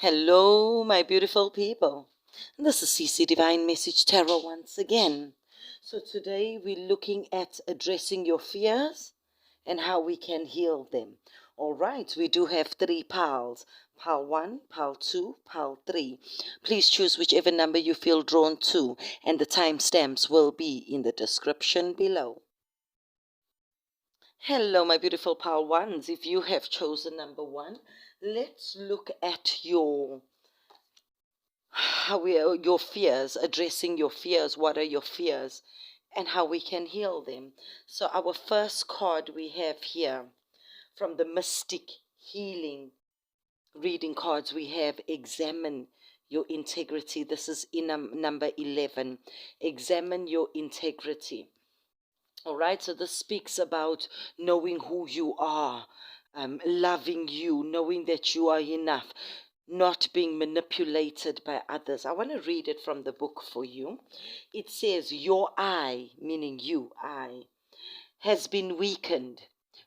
Hello, my beautiful people. This is CC Divine Message Tarot once again. So today we're looking at addressing your fears and how we can heal them. All right, we do have 3 piles. Pile 1, pile 2, pile 3. Please choose whichever number you feel drawn to, and the timestamps will be in the description below. Hello, my beautiful pile ones. If you have chosen number 1, let's look at your your fears, addressing your fears. What are your fears and how we can heal them? So our first card we have here from the Mystic Healing reading cards, we have examine your integrity. This is in number 11. Examine your integrity. All right, so this speaks about knowing who you are, loving you, knowing that you are enough, not being manipulated by others. I want to read it from the book for you. It says, your I, meaning you, I, has been weakened,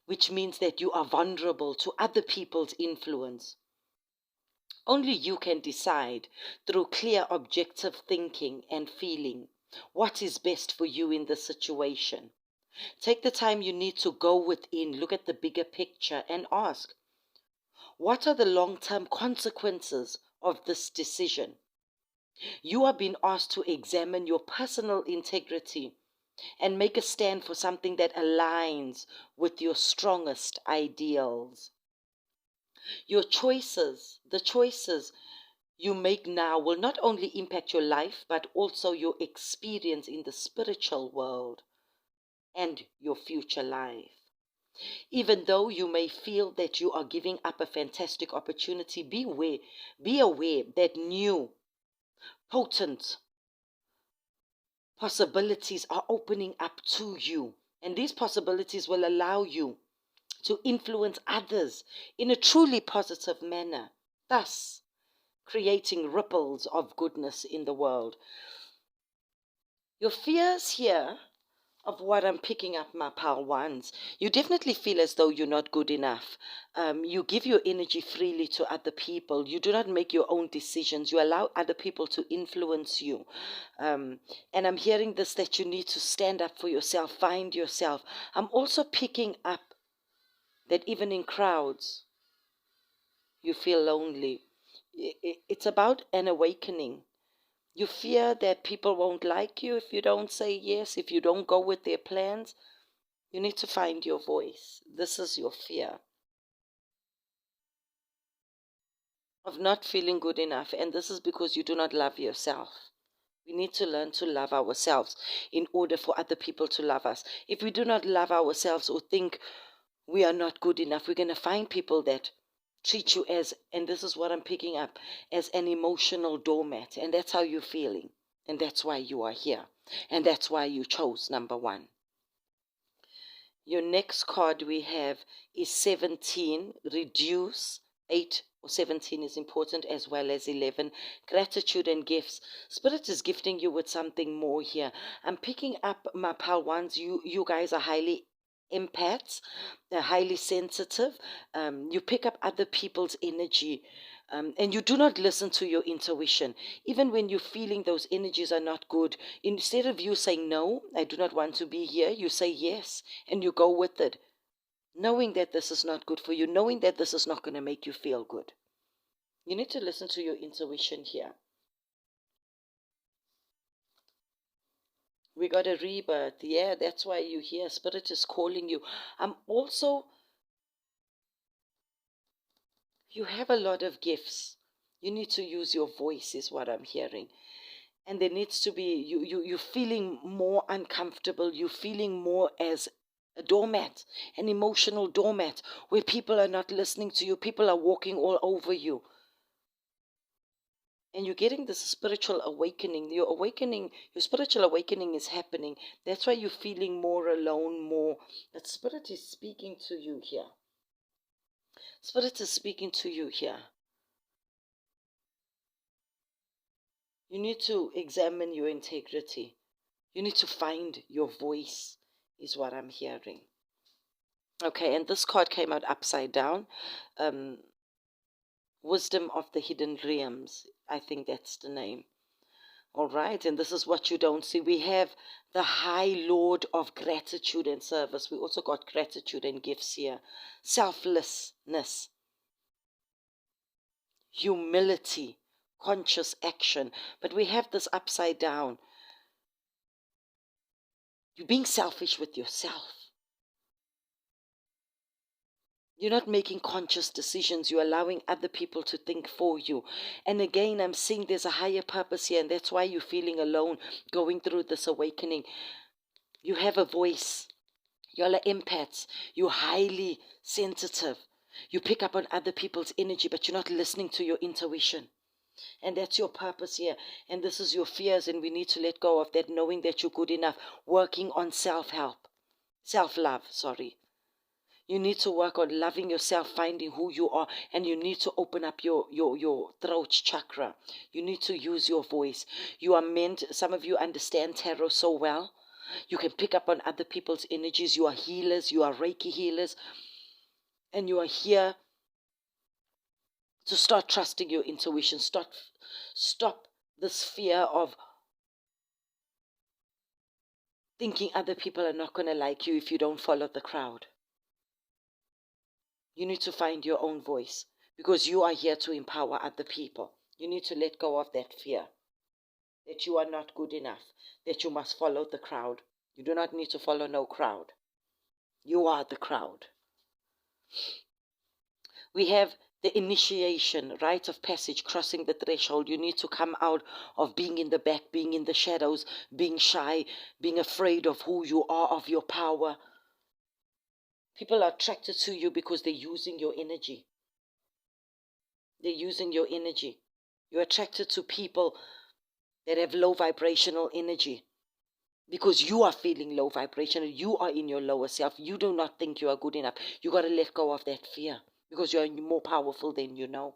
which means that you are vulnerable to other people's influence. Only you can decide through clear objective thinking and feeling what is best for you in the situation. Take the time you need to go within, look at the bigger picture, and ask, what are the long-term consequences of this decision? You are being asked to examine your personal integrity and make a stand for something that aligns with your strongest ideals. Your choices, the choices you make now, will not only impact your life, but also your experience in the spiritual world and your future life. Even though you may feel that you are giving up a fantastic opportunity, be aware that new, potent possibilities are opening up to you. And these possibilities will allow you to influence others in a truly positive manner, thus creating ripples of goodness in the world. Your fears here of what I'm picking up, my pal ones, you definitely feel as though you're not good enough. You give your energy freely to other people. You do not make your own decisions. You allow other people to influence you. And I'm hearing this, that you need to stand up for yourself, find yourself. I'm also picking up that even in crowds, you feel lonely. It's about an awakening. You fear that people won't like you if you don't say yes, if you don't go with their plans. You need to find your voice. This is your fear of not feeling good enough. And this is because you do not love yourself. We need to learn to love ourselves in order for other people to love us. If we do not love ourselves or think we are not good enough, we're going to find people that treat you as, and this is what I'm picking up, as an emotional doormat. And that's how you're feeling. And that's why you are here. And that's why you chose number 1. Your next card we have is 17. Reduce. 8 or 17 is important, as well as 11. Gratitude and gifts. Spirit is gifting you with something more here. I'm picking up, my pal ones. You guys are highly empaths, highly sensitive. You pick up other people's energy. And you do not listen to your intuition. Even when you're feeling those energies are not good, instead of you saying, no, I do not want to be here, you say yes, and you go with it, knowing that this is not good for you, knowing that this is not going to make you feel good. You need to listen to your intuition here. We got a rebirth. Yeah, that's why you're here. Spirit is calling you. You have a lot of gifts. You need to use your voice, is what I'm hearing. And there needs to be, you're feeling more uncomfortable. You're feeling more as a doormat, an emotional doormat, where people are not listening to you. People are walking all over you. And you're getting this spiritual awakening. Your spiritual awakening is happening. That's why you're feeling more alone, more. That Spirit is speaking to you here. Spirit is speaking to you here. You need to examine your integrity. You need to find your voice, is what I'm hearing. Okay, and this card came out upside down. Wisdom of the Hidden Realms. I think that's the name. All right, and this is what you don't see. We have the High Lord of Gratitude and Service. We also got gratitude and gifts here. Selflessness, humility, conscious action. But we have this upside down. You're being selfish with yourself. You're not making conscious decisions. You're allowing other people to think for you. And again, I'm seeing there's a higher purpose here, and that's why you're feeling alone going through this awakening. You have a voice. You're empaths. You're highly sensitive. You pick up on other people's energy, but you're not listening to your intuition. And that's your purpose here. And this is your fears, and we need to let go of that, knowing that you're good enough. Working on self-help. Self-love, sorry. You need to work on loving yourself, finding who you are, and you need to open up your throat chakra. You need to use your voice. You are meant, some of you understand tarot so well. You can pick up on other people's energies. You are healers. You are Reiki healers. And you are here to start trusting your intuition. Stop this fear of thinking other people are not going to like you if you don't follow the crowd. You need to find your own voice because you are here to empower other people. You need to let go of that fear that you are not good enough, that you must follow the crowd. You do not need to follow no crowd. You are the crowd. We have the initiation, rite of passage, crossing the threshold. You need to come out of being in the back, being in the shadows, being shy, being afraid of who you are, of your power. People are attracted to you because they're using your energy. They're using your energy. You're attracted to people that have low vibrational energy because you are feeling low vibrational. You are in your lower self. You do not think you are good enough. You got to let go of that fear because you're more powerful than you know.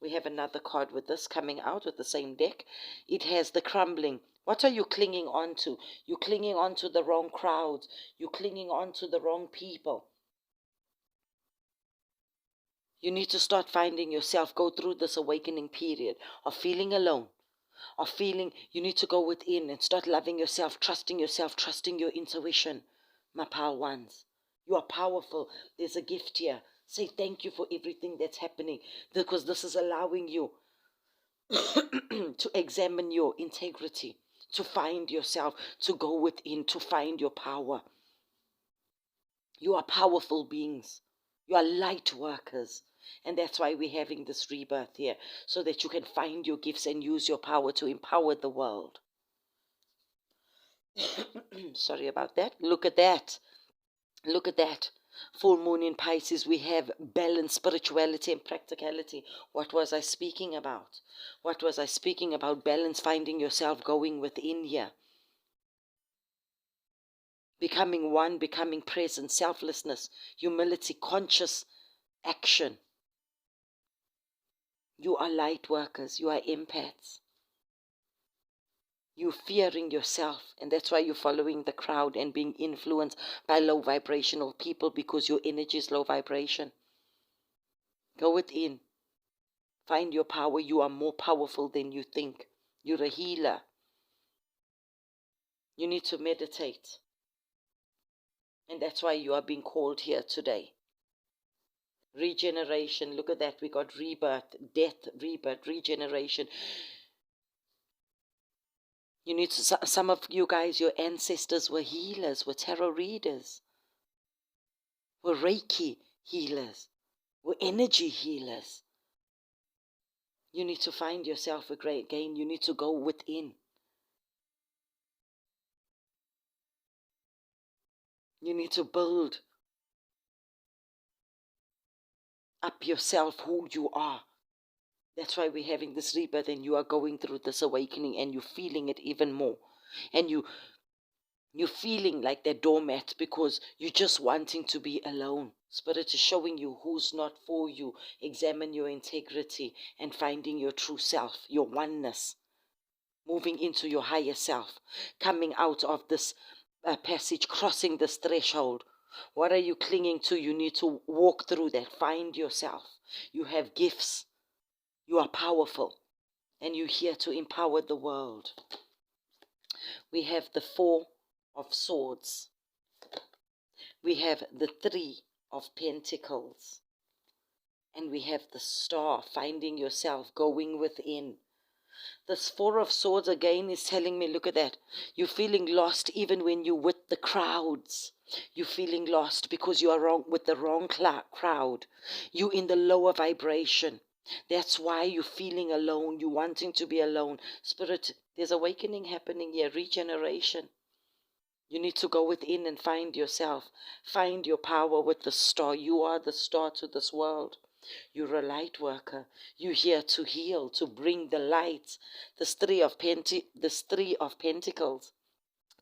We have another card with this coming out with the same deck. It has the crumbling. What are you clinging on to? You're clinging on to the wrong crowds. You're clinging on to the wrong people. You need to start finding yourself, go through this awakening period of feeling alone, of feeling you need to go within and start loving yourself, trusting your intuition. My pal ones, you are powerful. There's a gift here. Say thank you for everything that's happening because this is allowing you to examine your integrity, to find yourself, to go within, to find your power. You are powerful beings. You are light workers. And that's why we're having this rebirth here, so that you can find your gifts and use your power to empower the world. Sorry about that. Look at that. Look at that. Full moon in Pisces, we have balance, spirituality, and practicality. What was I speaking about? What was I speaking about? Balance, finding yourself, going within here. Becoming one, becoming present, selflessness, humility, conscious action. You are light workers. You are empaths. You're fearing yourself, and that's why you're following the crowd and being influenced by low vibrational people because your energy is low vibration. Go within. Find your power. You are more powerful than you think. You're a healer. You need to meditate. And that's why you are being called here today. Regeneration. Look at that. We got rebirth, death, rebirth, regeneration. You need to, some of you guys, your ancestors were healers, were tarot readers, were Reiki healers, were energy healers. You need to find yourself again. You need to go within. You need to build up yourself, who you are. That's why we're having this rebirth, and you are going through this awakening, and you're feeling it even more. And you're feeling like that doormat because you're just wanting to be alone. Spirit is showing you who's not for you. Examine your integrity and finding your true self, your oneness. Moving into your higher self. Coming out of this passage, crossing this threshold. What are you clinging to? You need to walk through that. Find yourself. You have gifts. You are powerful. And you're here to empower the world. We have the 4 of Swords. We have the 3 of Pentacles. And we have the Star, finding yourself, going within. This 4 of Swords again is telling me, look at that. You're feeling lost even when you're with the crowds. You're feeling lost because you are wrong with the wrong crowd. You're in the lower vibration. That's why you're feeling alone. You're wanting to be alone. Spirit, there's awakening happening here, regeneration. You need to go within and find yourself. Find your power with the Star. You are the star to this world. You're a light worker. You're here to heal, to bring the light. This 3 of Pentacles.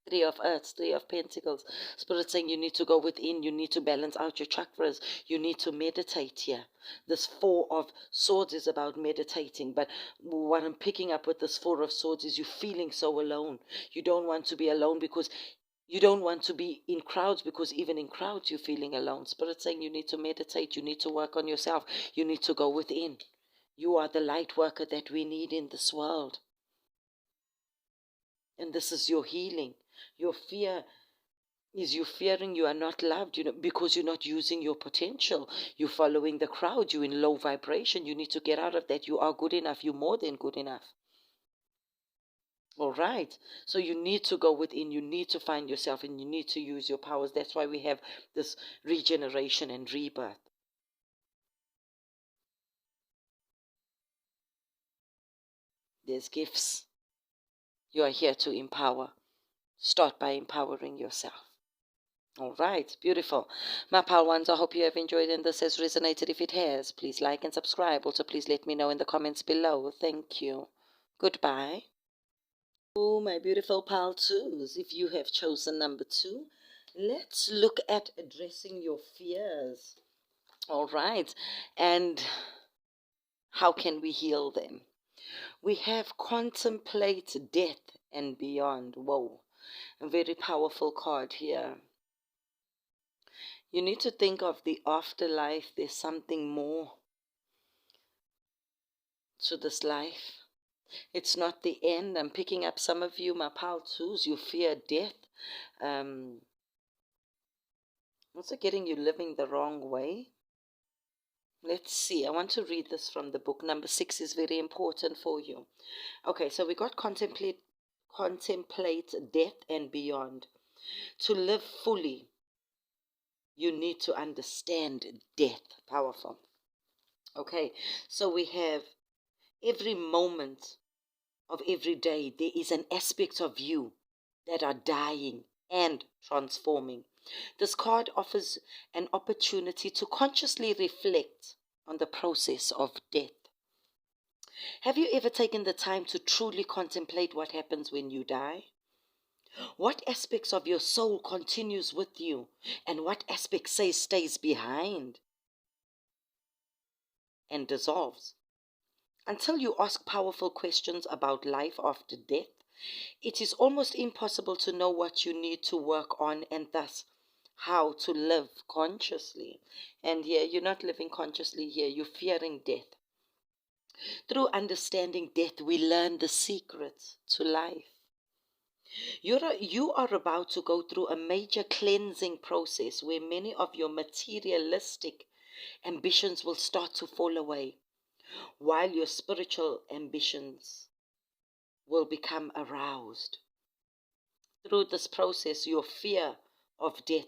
3 of Earths, 3 of Pentacles. Spirit saying you need to go within. You need to balance out your chakras. You need to meditate here. This 4 of Swords is about meditating. But what I'm picking up with this 4 of Swords is you're feeling so alone. You don't want to be alone because you don't want to be in crowds, because even in crowds you're feeling alone. Spirit saying you need to meditate. You need to work on yourself. You need to go within. You are the light worker that we need in this world. And this is your healing. Your fear is you fearing you are not loved, because you're not using your potential. You're following the crowd. You're in low vibration. You need to get out of that. You are good enough. You're more than good enough. All right. So you need to go within. You need to find yourself, and you need to use your powers. That's why we have this regeneration and rebirth. There's gifts. You are here to empower. Start by empowering yourself. All right, beautiful. My pal ones, I hope you have enjoyed and this has resonated. If it has, please like and subscribe. Also, please let me know in the comments below. Thank you. Goodbye. Oh, my beautiful pal twos, if you have chosen number 2, let's look at addressing your fears. All right, and how can we heal them? We have contemplate death and beyond. Whoa, a very powerful card here. You need to think of the afterlife. There's something more to this life. It's not the end. I'm picking up some of you, my pal twos, you fear death. Also getting you living the wrong way. Let's see. I want to read this from the book. Number 6 is very important for you. Okay, so we got contemplate death and beyond. To live fully, you need to understand death. Powerful. Okay, so we have every moment of every day, there is an aspect of you that are dying and transforming. This card offers an opportunity to consciously reflect on the process of death. Have you ever taken the time to truly contemplate what happens when you die? What aspects of your soul continues with you, and what aspect stays behind and dissolves? Until you ask powerful questions about life after death, it is almost impossible to know what you need to work on, and thus how to live consciously. And here, you're not living consciously here, you're fearing death. Through understanding death, we learn the secrets to life. You are about to go through a major cleansing process where many of your materialistic ambitions will start to fall away, while your spiritual ambitions will become aroused. Through this process, your fear of death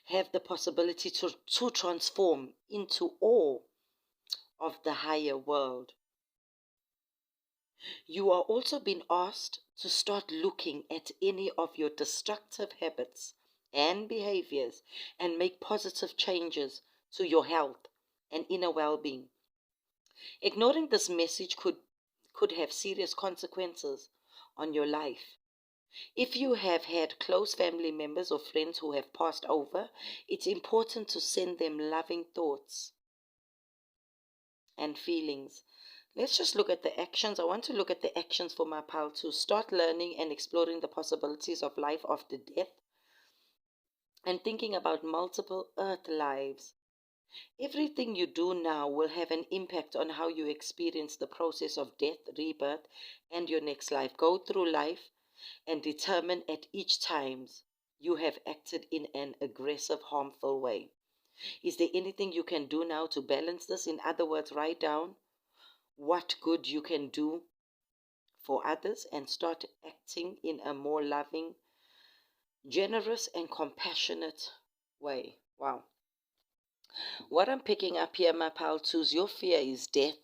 have the possibility to transform into awe of the higher world. You are also being asked to start looking at any of your destructive habits and behaviors and make positive changes to your health and inner well-being. Ignoring this message could have serious consequences on your life. If you have had close family members or friends who have passed over, it's important to send them loving thoughts and feelings. Let's just look at the actions. I want to look at the actions for my pal to start learning and exploring the possibilities of life after death and thinking about multiple earth lives. Everything you do now will have an impact on how you experience the process of death, rebirth, and your next life. Go through life and determine at each time you have acted in an aggressive, harmful way. Is there anything you can do now to balance this? In other words, write down what good you can do for others and start acting in a more loving, generous, and compassionate way. Wow. What I'm picking up here, my pal, too, is your fear is death.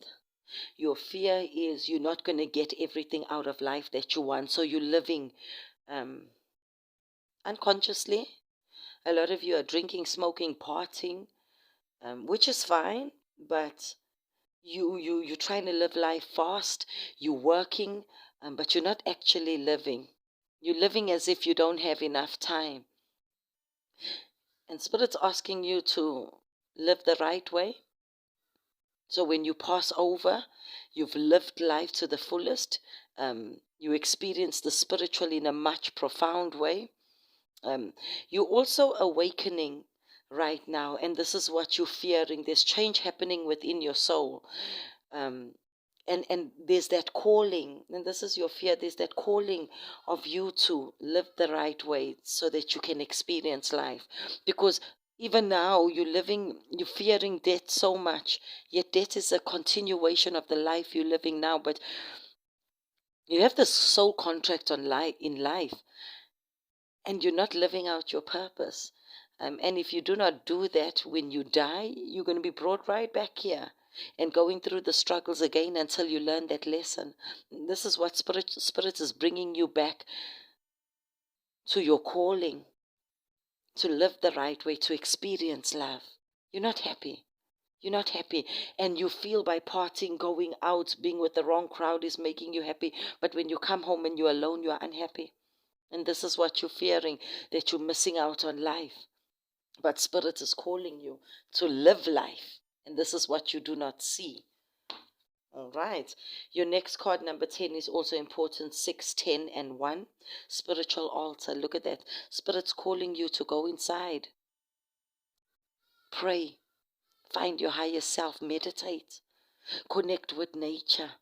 Your fear is you're not going to get everything out of life that you want. So you're living unconsciously. A lot of you are drinking, smoking, partying, which is fine, but you're trying to live life fast. You're working, but you're not actually living. You're living as if you don't have enough time. And Spirit's asking you to live the right way. So when you pass over, you've lived life to the fullest. You experience the spiritual in a much profound way. You're also awakening right now, and this is what you're fearing. There's change happening within your soul. And there's that calling, and this is your fear, there's that calling of you to live the right way so that you can experience life. Because even now you're fearing death so much, yet death is a continuation of the life you're living now. But you have this soul contract on life in life, and you're not living out your purpose. And if you do not do that, when you die, you're going to be brought right back here and going through the struggles again until you learn that lesson. This is what Spirit is bringing you back to your calling, to live the right way, to experience love. You're not happy. You're not happy. And you feel by partying, going out, being with the wrong crowd is making you happy. But when you come home and you're alone, you are unhappy. And this is what you're fearing, that you're missing out on life. But Spirit is calling you to live life. And this is what you do not see. All right. Your next card, number 10, is also important. 6, 10, and 1. Spiritual altar. Look at that. Spirit's calling you to go inside. Pray. Find your higher self. Meditate. Connect with nature.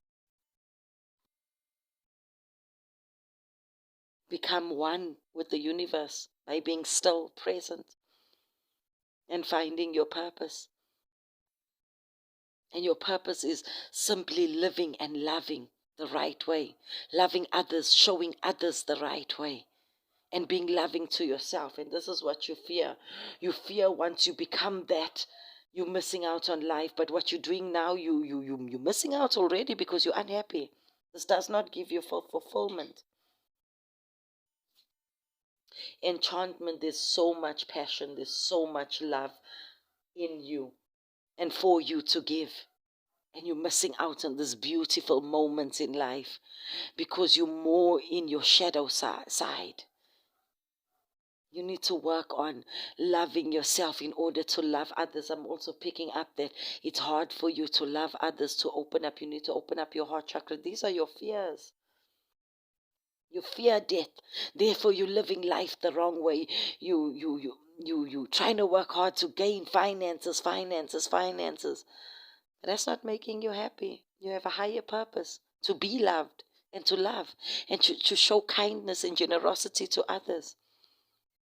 Become one with the universe by being still, present, and finding your purpose. And your purpose is simply living and loving the right way, loving others, showing others the right way, and being loving to yourself. And this is what you fear. You fear once you become that, you're missing out on life. But what you're doing now, you're missing out already because you're unhappy. This does not give you full fulfillment. Enchantment, there's so much passion, there's so much love in you and for you to give. And you're missing out on these beautiful moments in life because you're more in your shadow side. You need to work on loving yourself in order to love others. I'm also picking up that it's hard for you to love others, to open up. You need to open up your heart chakra. These are your fears. You fear death. Therefore, you're living life the wrong way. You trying to work hard to gain finances. But that's not making you happy. You have a higher purpose to be loved and to love and to show kindness and generosity to others.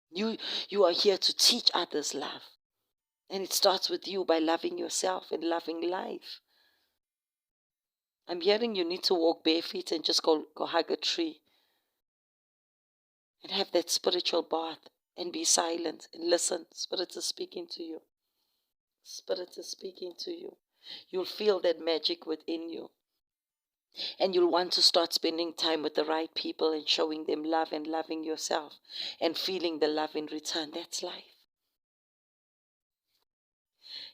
You are here to teach others love. And it starts with you by loving yourself and loving life. I'm hearing you need to walk barefoot and just go hug a tree. And have that spiritual bath and be silent and listen. Spirit is speaking to you. Spirit is speaking to you. You'll feel that magic within you. And you'll want to start spending time with the right people and showing them love and loving yourself and feeling the love in return. That's life.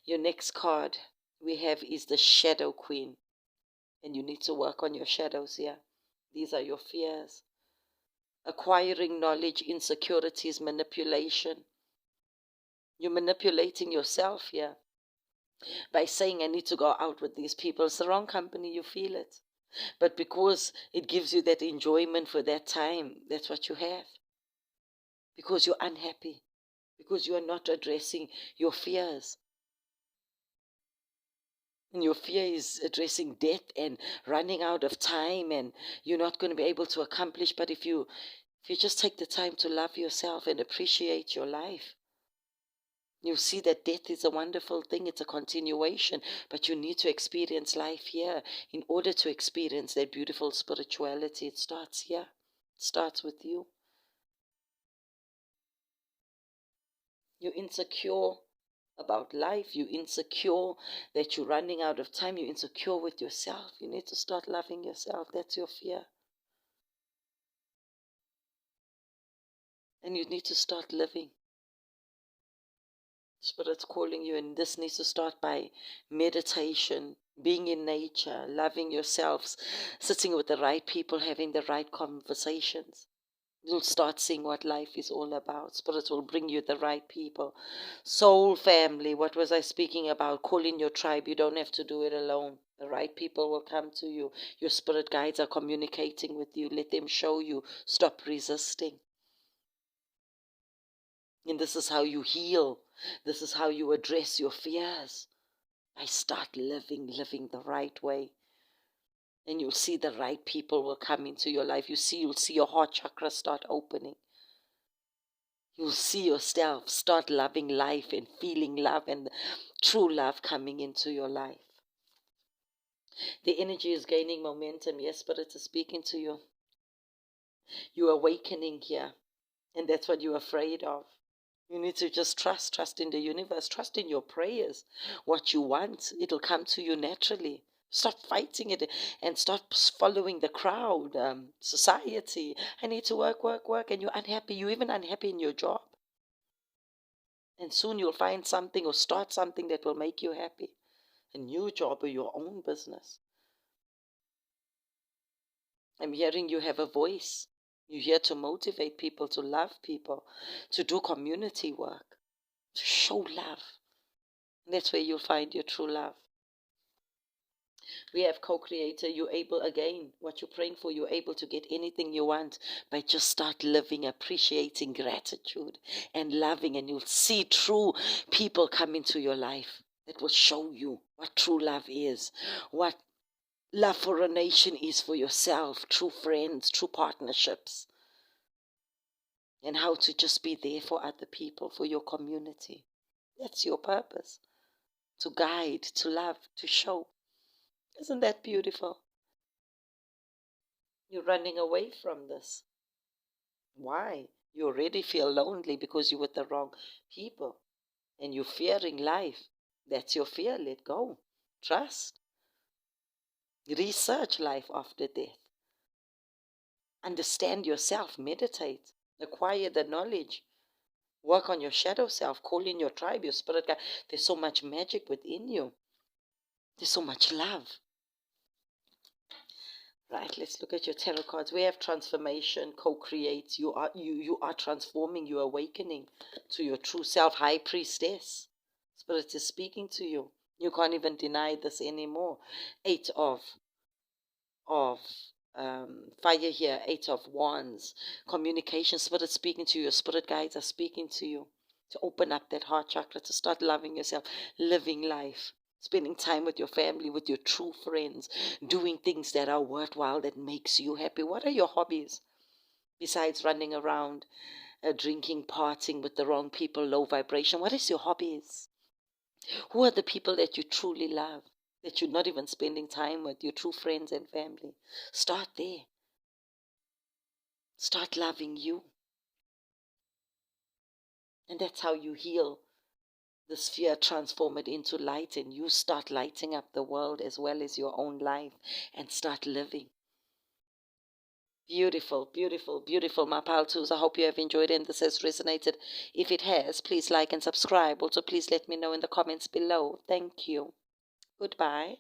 Your next card we have is the Shadow Queen. And you need to work on your shadows here. These are your fears. Acquiring knowledge, insecurities, manipulation. You're manipulating yourself here by saying, I need to go out with these people. It's the wrong company, you feel it. But because it gives you that enjoyment for that time, that's what you have. Because you're unhappy. Because you are not addressing your fears. And your fear is addressing death and running out of time, and you're not going to be able to accomplish. But if you just take the time to love yourself and appreciate your life, you'll see that death is a wonderful thing. It's a continuation, but you need to experience life here in order to experience that beautiful spirituality. It starts here. It starts with you. You're insecure about life. You're insecure that you're running out of time. You're insecure with yourself. You need to start loving yourself. That's your fear. And you need to start living. Spirit's calling you, and this needs to start by meditation, being in nature, loving yourselves, sitting with the right people, having the right conversations. You'll start seeing what life is all about. Spirit will bring you the right people. Soul family, what was I speaking about? Call in your tribe. You don't have to do it alone. The right people will come to you. Your spirit guides are communicating with you. Let them show you. Stop resisting. And this is how you heal. This is how you address your fears. I start living the right way. And you'll see the right people will come into your life. You'll see your heart chakra start opening. You'll see yourself start loving life and feeling love and true love coming into your life. The energy is gaining momentum. Yes, Spirit is speaking to you. You're awakening here. And that's what you're afraid of. You need to just trust in the universe, trust in your prayers. What you want, it'll come to you naturally. Stop fighting it and stop following the crowd, society. I need to work, and you're unhappy. You're even unhappy in your job. And soon you'll find something or start something that will make you happy. A new job or your own business. I'm hearing you have a voice. You're here to motivate people, to love people, to do community work, to show love. And that's where you'll find your true love. We have co-creator. You're able, again, what you're praying for, you're able to get anything you want by just start living, appreciating gratitude and loving, and you'll see true people come into your life that will show you what true love is, what love for a nation is for yourself, true friends, true partnerships, and how to just be there for other people, for your community. That's your purpose, to guide, to love, to show. Isn't that beautiful? You're running away from this. Why? You already feel lonely because you're with the wrong people and you're fearing life. That's your fear. Let go. Trust. Research life after death. Understand yourself. Meditate. Acquire the knowledge. Work on your shadow self. Call in your tribe, your spirit guide. There's so much magic within you. There's so much love. Right, let's look at your tarot cards. We have transformation, co-create. You are transforming, you are awakening to your true self, high priestess. Spirit is speaking to you. You can't even deny this anymore. Eight of fire here, eight of wands. Communication, spirit speaking to you. Your spirit guides are speaking to you. To open up that heart chakra, to start loving yourself, living life. Spending time with your family, with your true friends, doing things that are worthwhile, that makes you happy. What are your hobbies? Besides running around, drinking, partying with the wrong people, low vibration. What is your hobbies? Who are the people that you truly love, that you're not even spending time with, your true friends and family? Start there. Start loving you. And that's how you heal. This fear, transform it into light, and you start lighting up the world as well as your own life and start living. Beautiful, beautiful, beautiful, my pal tools. I hope you have enjoyed it and this has resonated. If it has, please like and subscribe. Also, please let me know in the comments below. Thank you. Goodbye.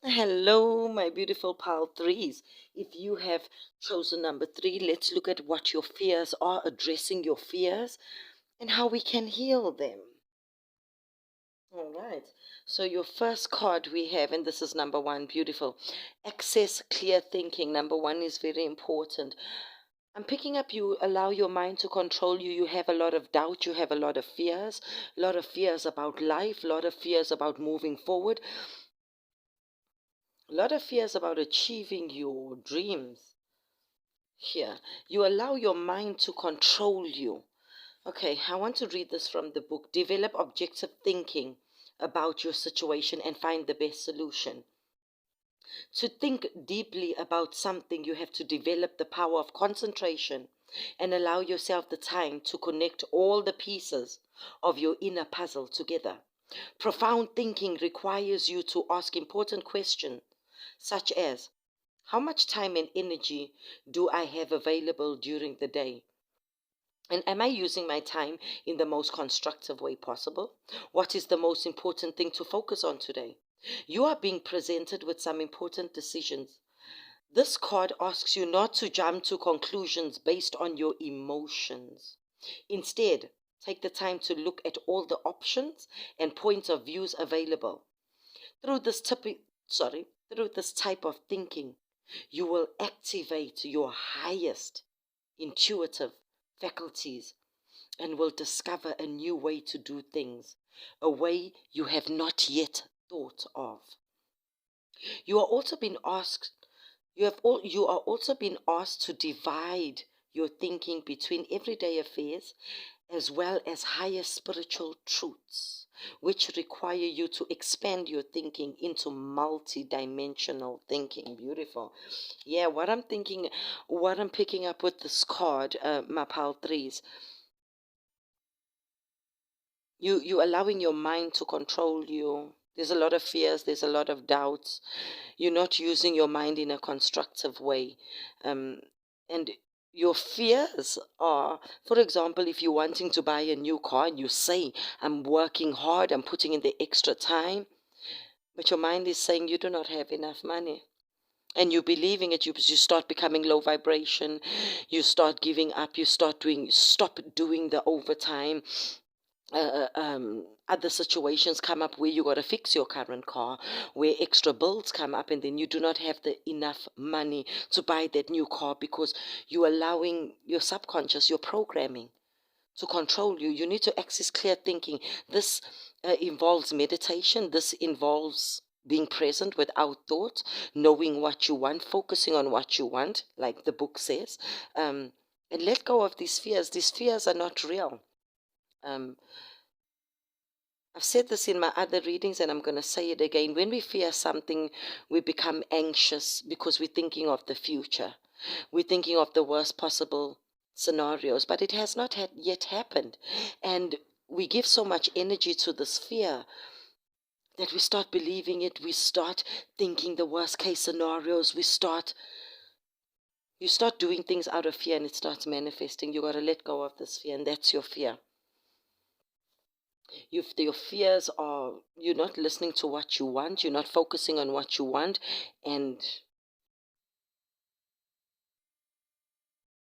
Hello, my beautiful pal threes. If you have chosen number 3, let's look at what your fears are, addressing your fears, and how we can heal them. All right. So your first card we have, and this is number 1, beautiful. Access clear thinking. Number 1 is very important. I'm picking up you allow your mind to control you. You have a lot of doubt. You have a lot of fears about life, a lot of fears about moving forward, a lot of fears about achieving your dreams. Here, you allow your mind to control you. Okay, I want to read this from the book. Develop objective thinking about your situation and find the best solution. To think deeply about something, you have to develop the power of concentration and allow yourself the time to connect all the pieces of your inner puzzle together. Profound thinking requires you to ask important questions, such as, how much time and energy do I have available during the day? And am I using my time in the most constructive way possible? What is the most important thing to focus on today? You are being presented with some important decisions. This card asks you not to jump to conclusions based on your emotions. Instead, take the time to look at all the options and points of views available. Through this through this type of thinking, you will activate your highest intuitive faculties and will discover a new way to do things, a way you have not yet thought of. You are also being asked you are also being asked to divide your thinking between everyday affairs as well as higher spiritual truths, which require you to expand your thinking into multi-dimensional thinking. Beautiful. Yeah, what I'm picking up with this card, my pal threes, you allowing your mind to control you. There's a lot of fears, there's a lot of doubts. You're not using your mind in a constructive way. And your fears are, for example, if you're wanting to buy a new car and you say, I'm working hard, I'm putting in the extra time, but your mind is saying you do not have enough money. And you believing it, you start becoming low vibration, you start giving up, stop doing the overtime. Other situations come up where you got to fix your current car, where extra bills come up, and then you do not have the enough money to buy that new car because you're allowing your subconscious, your programming, to control you. You need to access clear thinking. This involves meditation. This involves being present without thought, knowing what you want, focusing on what you want, like the book says, and let go of these fears. These fears are not real. Um, I've said this in my other readings and I'm going to say it again. When we fear something, we become anxious because we're thinking of the future. We're thinking of the worst possible scenarios, but it has not yet happened. And we give so much energy to this fear that we start believing it. We start thinking the worst case scenarios. You start doing things out of fear and it starts manifesting. You got to let go of this fear, and that's your fear. Your fears are you're not listening to what you want, you're not focusing on what you want, and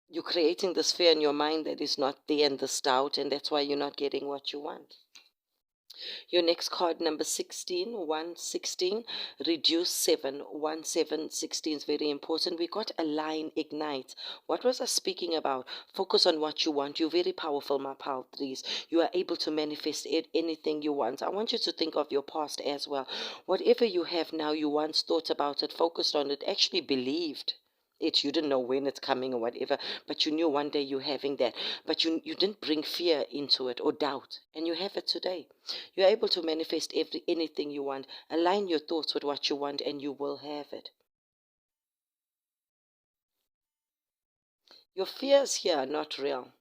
you're creating this fear in your mind that is not there, and this doubt, and that's why you're not getting what you want. Your next card, number 16, 116, reduce 7, 1, 7, 16 is very important. We got align, ignite. What was I speaking about? Focus on what you want. You're very powerful, my pal threes. You are able to manifest anything you want. I want you to think of your past as well. Whatever you have now, you once thought about it, focused on it, actually believed it. You didn't know when it's coming or whatever, but you knew one day you're having that. But you didn't bring fear into it or doubt, and you have it today. You're able to manifest anything you want. Align your thoughts with what you want, and you will have it. Your fears here are not real.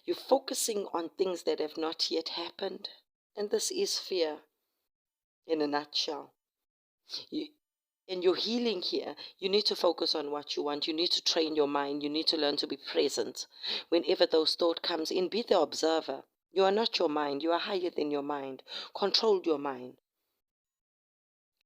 You're focusing on things that have not yet happened, and this is fear in a nutshell. In your healing here, you need to focus on what you want. You need to train your mind. You need to learn to be present. Whenever those thoughts comes in, be the observer. You are not your mind. You are higher than your mind. Control your mind.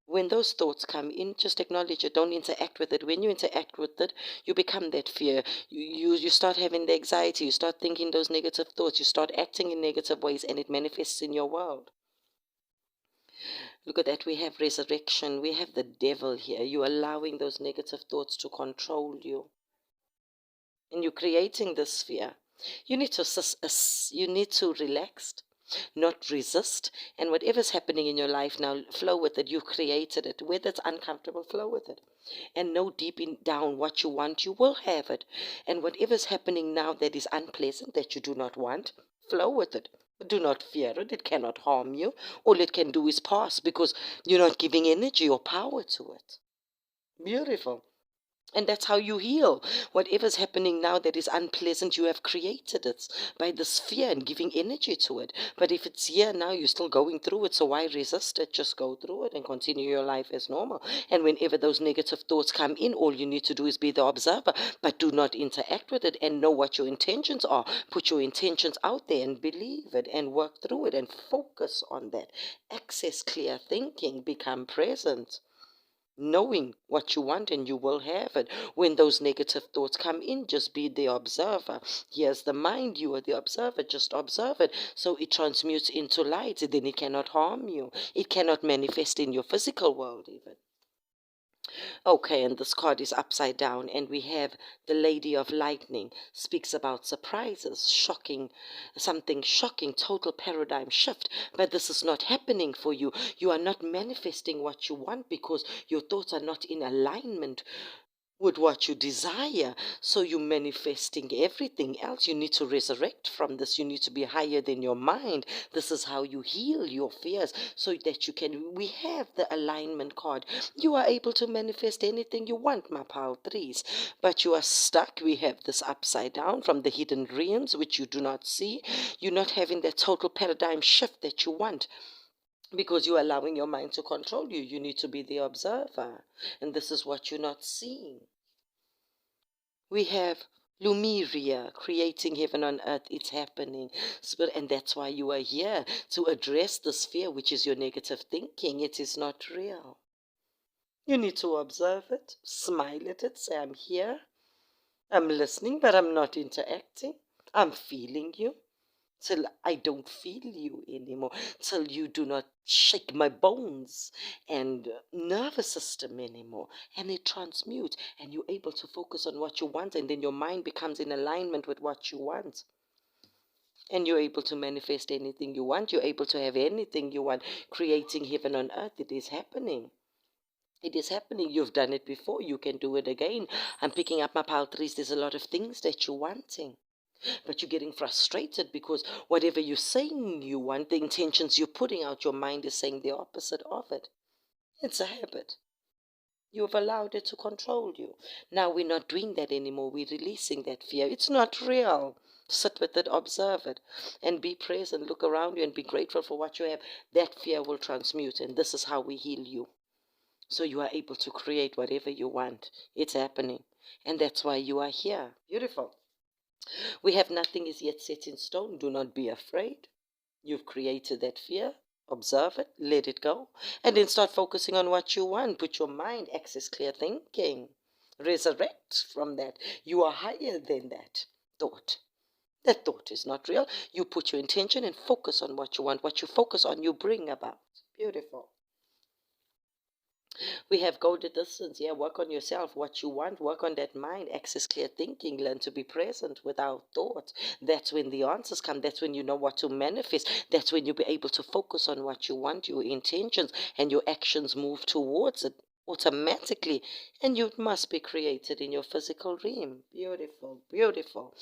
When those thoughts come in, just acknowledge it. Don't interact with it. When you interact with it, you become that fear. You start having the anxiety. You start thinking those negative thoughts. You start acting in negative ways, and it manifests in your world. Look at that. We have resurrection. We have the devil here. You're allowing those negative thoughts to control you. and you're creating this fear. You need to relax, not resist, and whatever's happening in your life now, flow with it. You created it. Whether it's uncomfortable, flow with it, and know deep in down what you want, you will have it. And whatever's happening now that is unpleasant, that you do not want, flow with it. Do not fear it. It cannot harm you. All it can do is pass, because you're not giving energy or power to it. Beautiful. And that's how you heal. Whatever's happening now that is unpleasant, you have created it by this fear and giving energy to it. But if it's here now, you're still going through it. So why resist it? Just go through it and continue your life as normal. And whenever those negative thoughts come in, all you need to do is be the observer, but do not interact with it, and know what your intentions are. Put your intentions out there and believe it and work through it and focus on that. Access clear thinking, become present, knowing what you want, and you will have it. When those negative thoughts come in, just be the observer. Here's the mind, you are the observer. Just observe it, so it transmutes into light. Then it cannot harm you. It cannot manifest in your physical world even. Okay, and this card is upside down, and we have the Lady of Lightning. Speaks about surprises, shocking, something shocking, total paradigm shift. But this is not happening for you. You are not manifesting what you want, because your thoughts are not in alignment with what you desire. So you're manifesting everything else. You need to resurrect from this. You need to be higher than your mind. This is how you heal your fears, so that you can. We have the alignment card. You are able to manifest anything you want, my pal threes. But you are stuck. We have this upside down from the hidden realms, which you do not see. You're not having that total paradigm shift that you want, because you're allowing your mind to control you. You need to be the observer, and this is what you're not seeing. We have Lumeria, creating heaven on earth. It's happening. And that's why you are here, to address this fear, which is your negative thinking. It is not real. You need to observe it, smile at it, say, I'm here, I'm listening, but I'm not interacting. I'm feeling you, till I don't feel you anymore, till you do not shake my bones and nervous system anymore. And it transmutes, and you're able to focus on what you want, and then your mind becomes in alignment with what you want. And you're able to manifest anything you want. You're able to have anything you want, creating heaven on earth. It is happening. It is happening. You've done it before. You can do it again. I'm picking up my pile trees. There's a lot of things that you're wanting, but you're getting frustrated because whatever you're saying you want, the intentions you're putting out, your mind is saying the opposite of it. It's a habit. You've allowed it to control you. Now we're not doing that anymore. We're releasing that fear. It's not real. Sit with it, observe it, and be present. Look around you and be grateful for what you have. That fear will transmute, and this is how we heal you. So you are able to create whatever you want. It's happening. And that's why you are here. Beautiful. We have nothing is yet set in stone. Do not be afraid. You've created that fear. Observe it. Let it go. And then start focusing on what you want. Put your mind, access clear thinking. Resurrect from that. You are higher than that thought. That thought is not real. You put your intention and focus on what you want. What you focus on, you bring about. Beautiful. We have go the distance. Yeah, work on yourself, what you want, work on that mind, access clear thinking, learn to be present without thought. That's when the answers come. That's when you know what to manifest. That's when you'll be able to focus on what you want, your intentions, and your actions move towards it automatically. And you must be created in your physical realm. Beautiful, beautiful.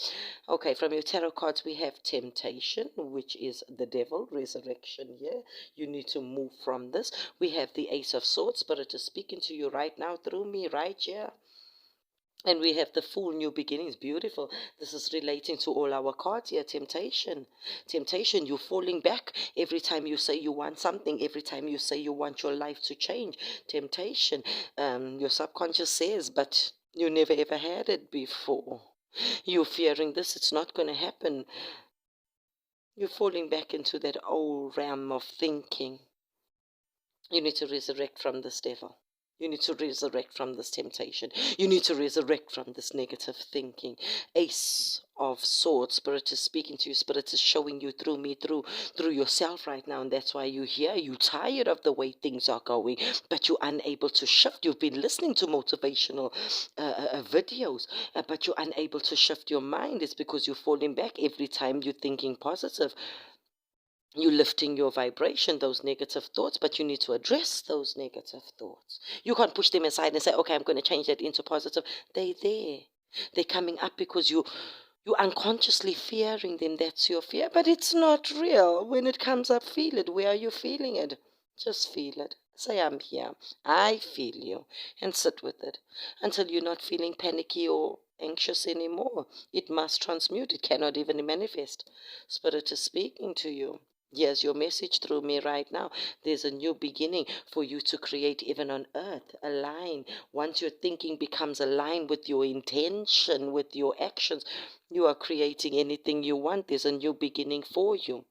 Okay, from your tarot cards, we have temptation, which is the devil, resurrection here. You need to move from this. We have the Ace of Swords. Spirit is speaking to you right now through me, right here. And we have the Fool, new beginnings. Beautiful. This is relating to all our cards here. Temptation. Temptation. You're falling back every time you say you want something. Every time you say you want your life to change. Temptation. Your subconscious says, but you never ever had it before. You're fearing this. It's not going to happen. You're falling back into that old realm of thinking. You need to resurrect from this devil. You need to resurrect from this temptation. You need to resurrect from this negative thinking. Ace of swords. Spirit is speaking to you. Spirit is showing you through me, through yourself right now. And that's why you're here. You're tired of the way things are going, but you're unable to shift. You've been listening to motivational videos, but you're unable to shift your mind. It's because you're falling back every time you're thinking positive. You're lifting your vibration, those negative thoughts, but you need to address those negative thoughts. You can't push them aside and say, okay, I'm going to change that into positive. They're there. They're coming up because you're unconsciously fearing them. That's your fear, but it's not real. When it comes up, feel it. Where are you feeling it? Just feel it. Say, I'm here. I feel you. And sit with it until you're not feeling panicky or anxious anymore. It must transmute. It cannot even manifest. Spirit is speaking to you. Here's your message through me right now. There's a new beginning for you to create even on earth. Align. Once your thinking becomes aligned with your intention, with your actions, you are creating anything you want. There's a new beginning for you.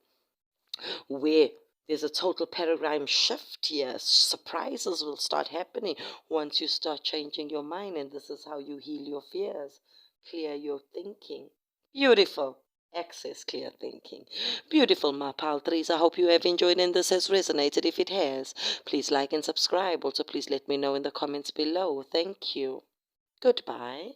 Where there's a total paradigm shift here. Surprises will start happening once you start changing your mind. And this is how you heal your fears. Clear your thinking. Beautiful. Access clear thinking. Beautiful, my paltries. I hope you have enjoyed and this has resonated. If it has, please like and subscribe. Also, please let me know in the comments below. Thank you. Goodbye.